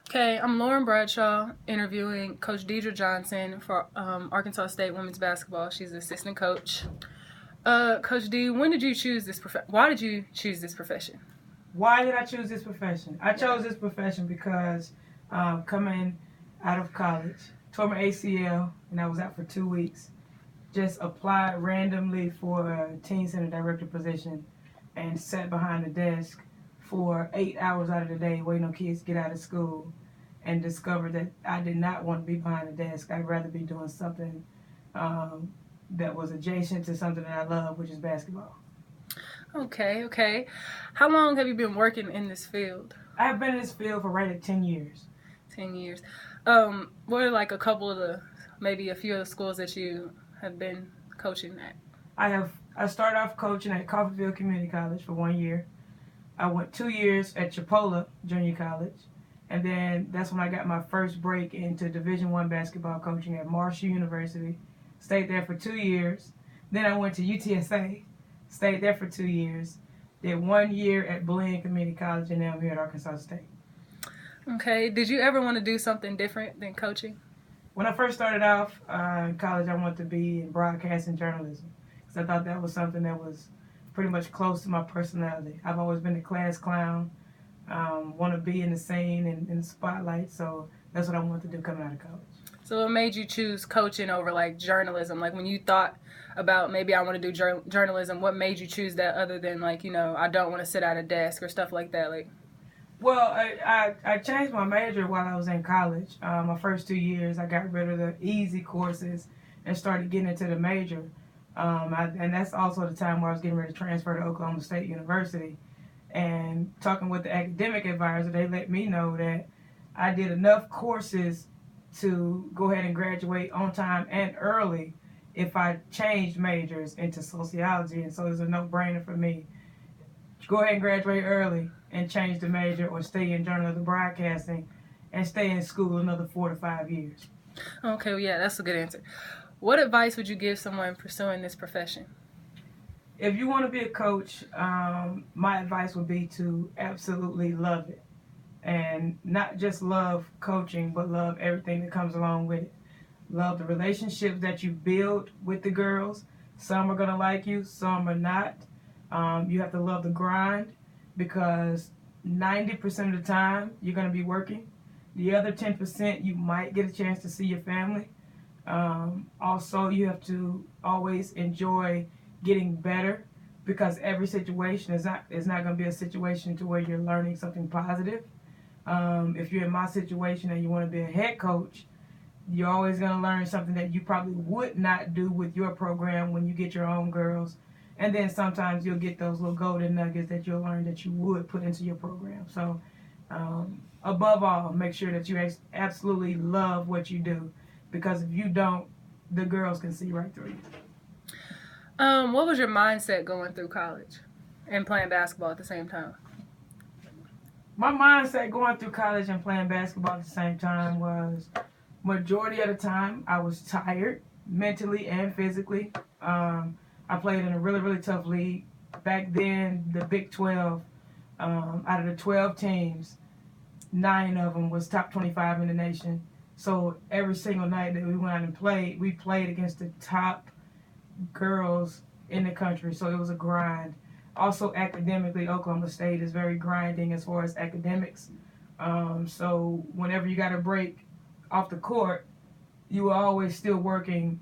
Okay, I'm Lauren Bradshaw interviewing Coach Deidre Johnson for Arkansas State women's basketball. She's the assistant coach. Coach D, when did you choose this profession? Why did you choose this profession? Why did I choose this profession? I chose this profession because coming out of college, tore my ACL, and I was out for 2 weeks. Just applied randomly for a teen center director position and sat behind the desk for 8 hours out of the day waiting on kids to get out of school and discovered that I did not want to be behind the desk. I'd rather be doing something that was adjacent to something that I love, which is basketball. Okay. How long have you been working in this field? I've been in this field for right at 10 years. 10 years. What are like a couple of maybe a few of the schools that you have been coaching at? I started off coaching at Coffeyville Community College for 1 year. I went 2 years at Chipola Junior College, and then that's when I got my first break into Division I basketball coaching at Marshall University. Stayed there for 2 years. Then I went to UTSA, stayed there for 2 years. Did 1 year at Blaine Community College, and now I'm here at Arkansas State. Okay. Did you ever want to do something different than coaching? When I first started off in college, I wanted to be in broadcasting journalism because I thought that was something that was pretty much close to my personality. I've always been a class clown, want to be in the scene and in the spotlight, so that's what I wanted to do coming out of college. So what made you choose coaching over like journalism? Like when you thought about maybe I want to do journalism, what made you choose that other than like, I don't want to sit at a desk or stuff like that? Well, I changed my major while I was in college. My first 2 years, I got rid of the easy courses and started getting into the major. And that's also the time where I was getting ready to transfer to Oklahoma State University. And talking with the academic advisor, they let me know that I did enough courses to go ahead and graduate on time and early if I changed majors into sociology. And so it was a no-brainer for me. Go ahead and graduate early and change the major, or stay in journalism broadcasting and stay in school another 4 to 5 years. Okay, well, yeah, that's a good answer. What advice would you give someone pursuing this profession? If you want to be a coach, my advice would be to absolutely love it. And not just love coaching, but love everything that comes along with it. Love the relationships that you build with the girls. Some are going to like you, some are not. You have to love the grind because 90% of the time you're going to be working. The other 10% you might get a chance to see your family. Also, you have to always enjoy getting better because every situation is not going to be a situation to where you're learning something positive. If you're in my situation and you want to be a head coach, you're always going to learn something that you probably would not do with your program when you get your own girls. And then sometimes you'll get those little golden nuggets that you'll learn that you would put into your program. So above all, make sure that you absolutely love what you do, because if you don't, the girls can see right through you. What was your mindset going through college and playing basketball at the same time? My mindset going through college and playing basketball at the same time was, majority of the time, I was tired mentally and physically. I played in a really, really tough league. Back then, the Big 12, out of the 12 teams, 9 of them was top 25 in the nation. So every single night that we went out and played, we played against the top girls in the country. So it was a grind. Also, academically, Oklahoma State is very grinding as far as academics. So whenever you got a break off the court, you were always still working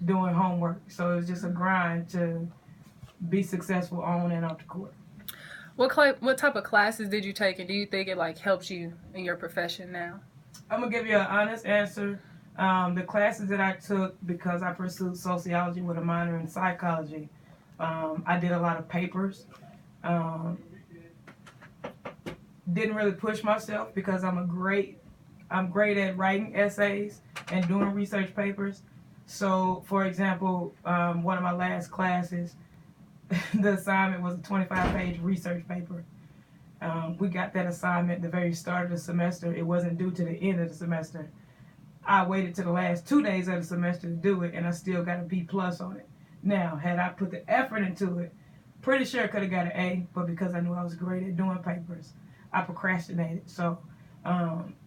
doing homework. So it was just a grind to be successful on and off the court. What type of classes did you take, and do you think it like helps you in your profession now? I'm gonna give you an honest answer. The classes that I took, because I pursued sociology with a minor in psychology, I did a lot of papers. Didn't really push myself because I'm great at writing essays and doing research papers. So, for example, one of my last classes, the assignment was a 25-page research paper. We got that assignment at the very start of the semester. It wasn't due to the end of the semester. I waited to the last 2 days of the semester to do it, and I still got a B plus on it. Now, had I put the effort into it, pretty sure I could have got an A, but because I knew I was great at doing papers, I procrastinated. So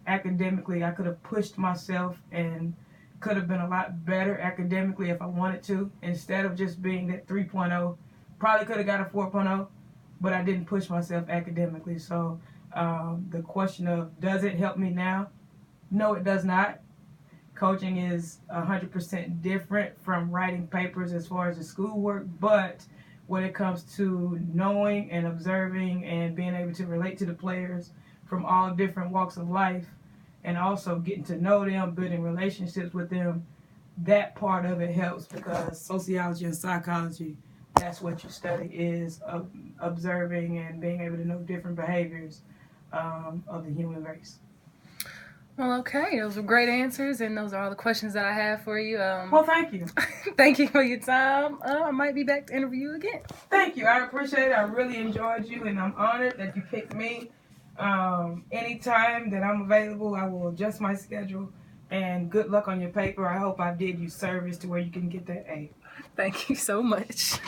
Academically, I could have pushed myself and could have been a lot better academically if I wanted to. Instead of just being that 3.0, probably could have got a 4.0, but I didn't push myself academically. So the question of, does it help me now? No, it does not. Coaching is 100% different from writing papers as far as the schoolwork, but when it comes to knowing and observing and being able to relate to the players from all different walks of life, and also getting to know them, building relationships with them, that part of it helps, because sociology and psychology, that's what you study, is observing and being able to know different behaviors of the human race. Well, okay, those were great answers, and those are all the questions that I have for you. Well, thank you. Thank you for your time. I might be back to interview you again. Thank you. I appreciate it. I really enjoyed you, and I'm honored that you picked me. Anytime that I'm available, I will adjust my schedule. And good luck on your paper. I hope I did you service to where you can get that A. Thank you so much.